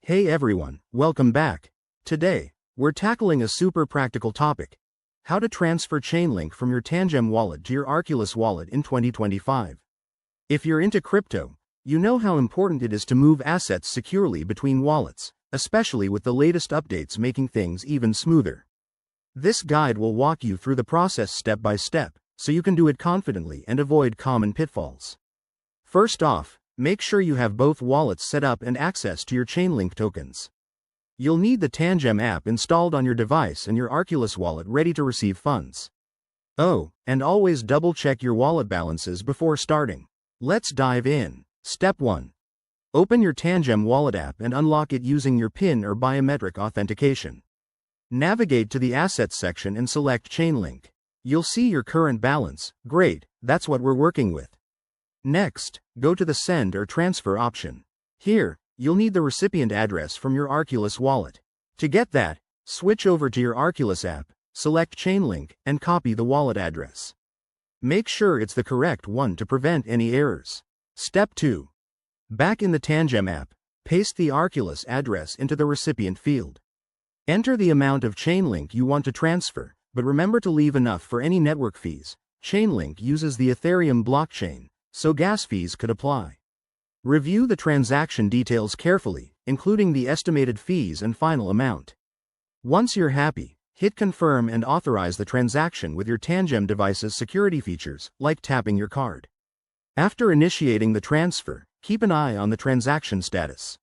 Hey everyone, welcome back. Today, we're tackling a super practical topic: how to transfer Chainlink from your Tangem wallet to your Arculus wallet in 2025. If you're into crypto, you know how important it is to move assets securely between wallets, especially with the latest updates making things even smoother. This guide will walk you through the process step by step, so you can do it confidently and avoid common pitfalls. First off, make sure you have both wallets set up and access to your Chainlink tokens. You'll need the Tangem app installed on your device and your Arculus wallet ready to receive funds. Oh, and always double-check your wallet balances before starting. Let's dive in. Step 1. Open your Tangem Wallet app and unlock it using your PIN or biometric authentication. Navigate to the Assets section and select Chainlink. You'll see your current balance. Great, that's what we're working with. Next, go to the Send or Transfer option. Here, you'll need the recipient address from your Arculus wallet. To get that, switch over to your Arculus app, select Chainlink, and copy the wallet address. Make sure it's the correct one to prevent any errors. Step 2. Back in the Tangem app, paste the Arculus address into the recipient field. Enter the amount of Chainlink you want to transfer, but remember to leave enough for any network fees. Chainlink uses the Ethereum blockchain, so gas fees could apply. Review the transaction details carefully, including the estimated fees and final amount. Once you're happy, hit confirm and authorize the transaction with your Tangem device's security features, like tapping your card. After initiating the transfer, keep an eye on the transaction status.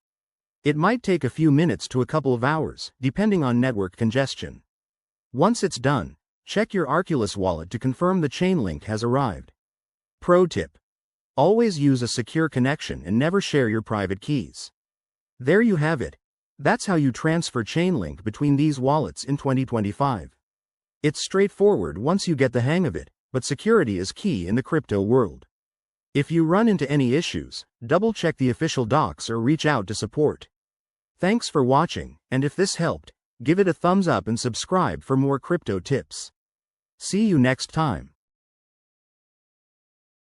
It might take a few minutes to a couple of hours, depending on network congestion. Once it's done, check your Arculus wallet to confirm the Chainlink has arrived. Pro tip: always use a secure connection and never share your private keys. There you have it. That's how you transfer Chainlink between these wallets in 2025. It's straightforward once you get the hang of it, but security is key in the crypto world. If you run into any issues, double-check the official docs or reach out to support. Thanks for watching, and if this helped, give it a thumbs up and subscribe for more crypto tips. See you next time.